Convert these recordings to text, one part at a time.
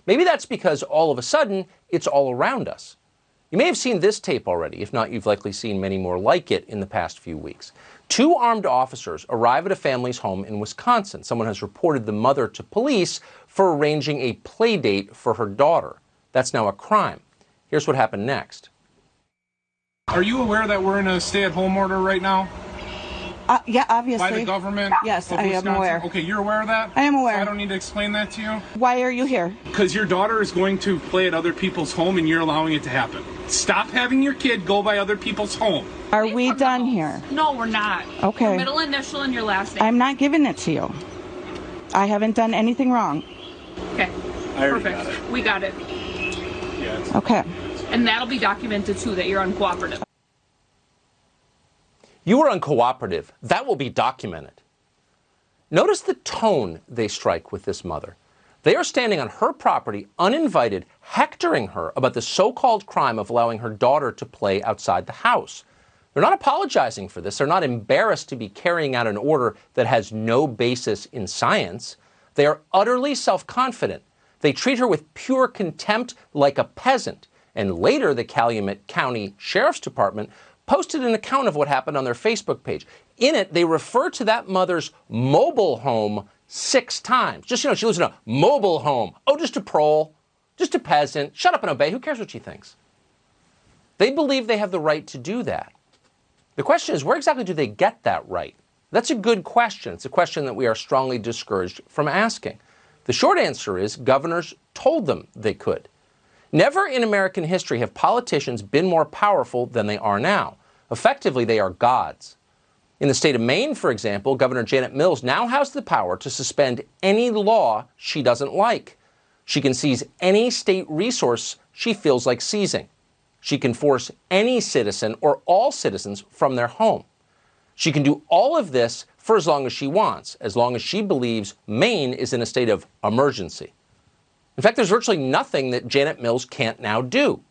Maybe that's because all of a sudden, it's all around us. You may have seen this tape already. If not, you've likely seen many more like it in the past few weeks. 2 armed officers arrive at a family's home in Wisconsin. Someone has reported the mother to police for arranging a play date for her daughter. That's now a crime. Here's what happened next. Are you aware that we're in a stay-at-home order right now? Yeah, obviously. By the government? Yes, I am aware. Okay, you're aware of that? I am aware. So I don't need to explain that to you? Why are you here? Because your daughter is going to play at other people's home and you're allowing it to happen. Stop having your kid go by other people's home. Are we done here? No, we're not. Okay. Your middle initial and your last name. I'm not giving it to you. I haven't done anything wrong. Okay. I already Perfect. got it. We got it. Yeah. Okay. And that'll be documented too, that you're uncooperative. You were uncooperative. That will be documented. Notice the tone they strike with this mother. They are standing on her property, uninvited, hectoring her about the so-called crime of allowing her daughter to play outside the house. They're not apologizing for this. They're not embarrassed to be carrying out an order that has no basis in science. They are utterly self-confident. They treat her with pure contempt like a peasant. And later, the Calumet County Sheriff's Department posted an account of what happened on their Facebook page. In it, they refer to that mother's mobile home 6 times. Just, she lives in a mobile home. Oh, just a prole, just a peasant. Shut up and obey. Who cares what she thinks? They believe they have the right to do that. The question is, where exactly do they get that right? That's a good question. It's a question that we are strongly discouraged from asking. The short answer is governors told them they could. Never in American history have politicians been more powerful than they are now. Effectively, they are gods. In the state of Maine, for example, Governor Janet Mills now has the power to suspend any law she doesn't like. She can seize any state resource she feels like seizing. She can force any citizen or all citizens from their home. She can do all of this for as long as she wants, as long as she believes Maine is in a state of emergency. In fact, there's virtually nothing that Janet Mills can't now do.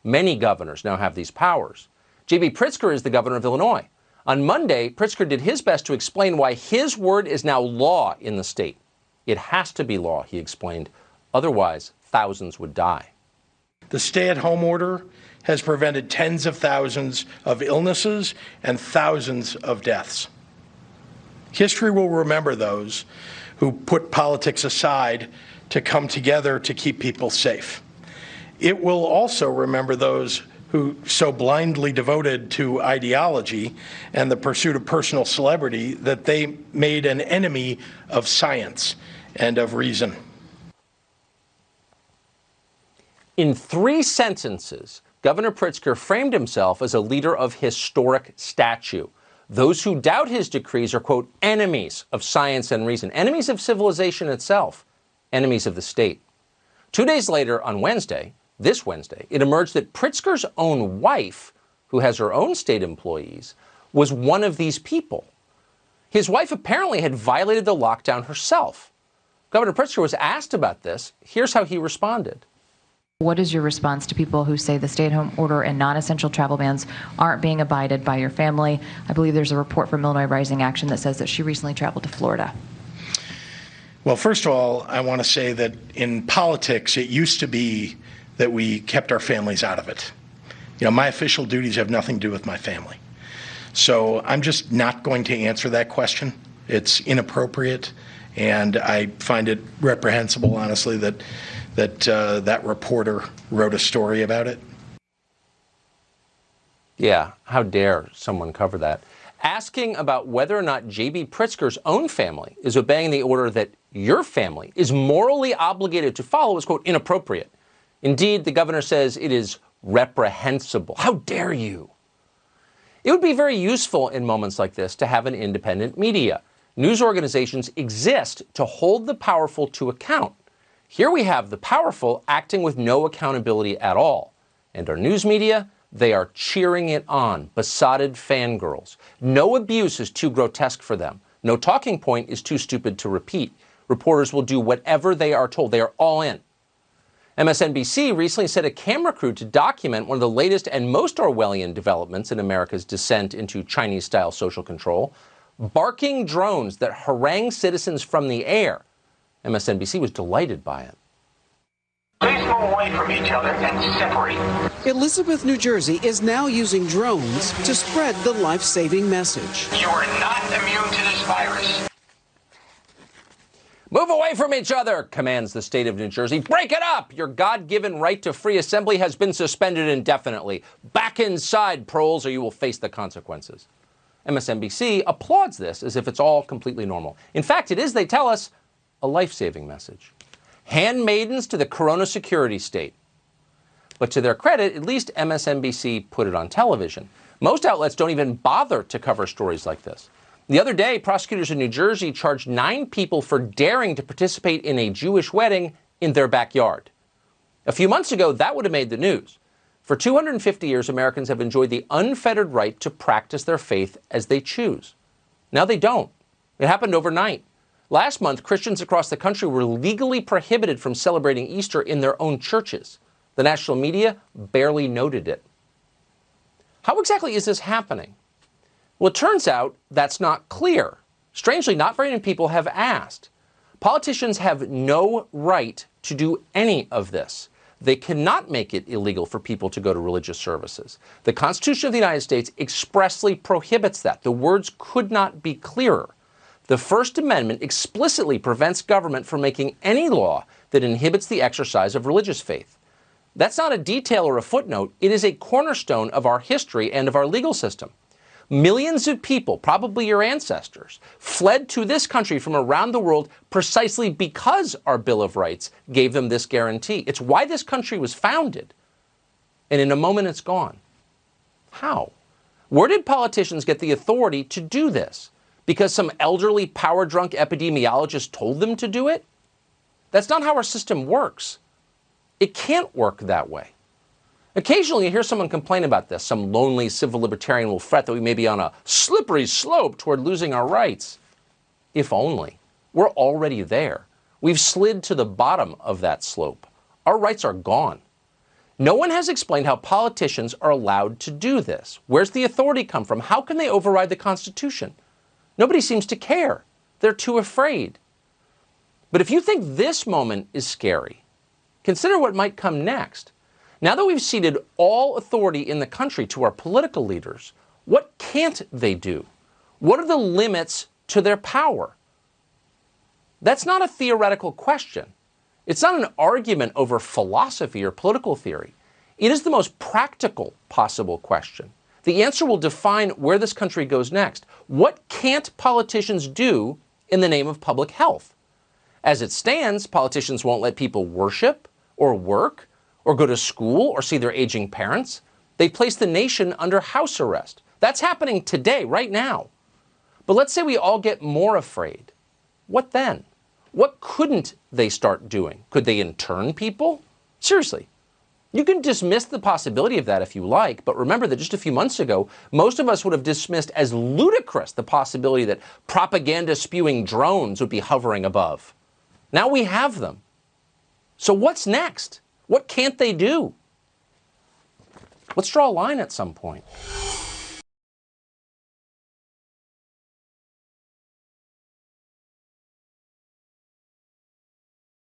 Many governors now have these powers. J.B. Pritzker is the governor of Illinois. On Monday, Pritzker did his best to explain why his word is now law in the state. It has to be law, he explained. Otherwise, thousands would die. The stay-at-home order has prevented tens of thousands of illnesses and thousands of deaths. History will remember those who put politics aside to come together to keep people safe. It will also remember those who so blindly devoted to ideology and the pursuit of personal celebrity that they made an enemy of science and of reason. In 3 sentences, Governor Pritzker framed himself as a leader of historic stature. Those who doubt his decrees are, quote, enemies of science and reason, enemies of civilization itself, enemies of the state. 2 days later, on Wednesday, this Wednesday, it emerged that Pritzker's own wife, who has her own state employees, was one of these people. His wife apparently had violated the lockdown herself. Governor Pritzker was asked about this. Here's how he responded. What is your response to people who say the stay-at-home order and non-essential travel bans aren't being abided by your family? I believe there's a report from Illinois Rising Action that says that she recently traveled to Florida. Well, first of all, I want to say that in politics, it used to be that we kept our families out of it. My official duties have nothing to do with my family. So I'm just not going to answer that question. It's inappropriate, and I find it reprehensible, honestly, that reporter wrote a story about it. Yeah, how dare someone cover that? Asking about whether or not J.B. Pritzker's own family is obeying the order that your family is morally obligated to follow is, quote, inappropriate. Indeed, the governor says it is reprehensible. How dare you? It would be very useful in moments like this to have an independent media. News organizations exist to hold the powerful to account. Here we have the powerful acting with no accountability at all. And our news media, they are cheering it on, besotted fangirls. No abuse is too grotesque for them. No talking point is too stupid to repeat. Reporters will do whatever they are told. They are all in. MSNBC recently sent a camera crew to document one of the latest and most Orwellian developments in America's descent into Chinese-style social control, barking drones that harangue citizens from the air. MSNBC was delighted by it. Please move away from each other and separate. Elizabeth, New Jersey is now using drones to spread the life-saving message. You are not immune to this virus. Move away from each other, commands the state of New Jersey. Break it up! Your God-given right to free assembly has been suspended indefinitely. Back inside, proles, or you will face the consequences. MSNBC applauds this as if it's all completely normal. In fact, it is, they tell us, a life-saving message. Handmaidens to the corona security state. But to their credit, at least MSNBC put it on television. Most outlets don't even bother to cover stories like this. The other day, prosecutors in New Jersey charged 9 people for daring to participate in a Jewish wedding in their backyard. A few months ago, that would have made the news. For 250 years, Americans have enjoyed the unfettered right to practice their faith as they choose. Now they don't. It happened overnight. Last month, Christians across the country were legally prohibited from celebrating Easter in their own churches. The national media barely noted it. How exactly is this happening? Well, it turns out that's not clear. Strangely, not very many people have asked. Politicians have no right to do any of this. They cannot make it illegal for people to go to religious services. The Constitution of the United States expressly prohibits that. The words could not be clearer. The First Amendment explicitly prevents government from making any law that inhibits the exercise of religious faith. That's not a detail or a footnote. It is a cornerstone of our history and of our legal system. Millions of people, probably your ancestors, fled to this country from around the world precisely because our Bill of Rights gave them this guarantee. It's why this country was founded. And in a moment, it's gone. How? Where did politicians get the authority to do this? Because some elderly, power-drunk epidemiologist told them to do it? That's not how our system works. It can't work that way. Occasionally, you hear someone complain about this. Some lonely civil libertarian will fret that we may be on a slippery slope toward losing our rights. If only. We're already there. We've slid to the bottom of that slope. Our rights are gone. No one has explained how politicians are allowed to do this. Where's the authority come from? How can they override the Constitution? Nobody seems to care. They're too afraid. But if you think this moment is scary, consider what might come next. Now that we've ceded all authority in the country to our political leaders, what can't they do? What are the limits to their power? That's not a theoretical question. It's not an argument over philosophy or political theory. It is the most practical possible question. The answer will define where this country goes next. What can't politicians do in the name of public health? As it stands, politicians won't let people worship or work or go to school or see their aging parents. They place the nation under house arrest. That's happening today, right now. But let's say we all get more afraid. What then? What couldn't they start doing? Could they intern people? Seriously. You can dismiss the possibility of that if you like, but remember that just a few months ago, most of us would have dismissed as ludicrous the possibility that propaganda-spewing drones would be hovering above. Now we have them. So what's next? What can't they do? Let's draw a line at some point.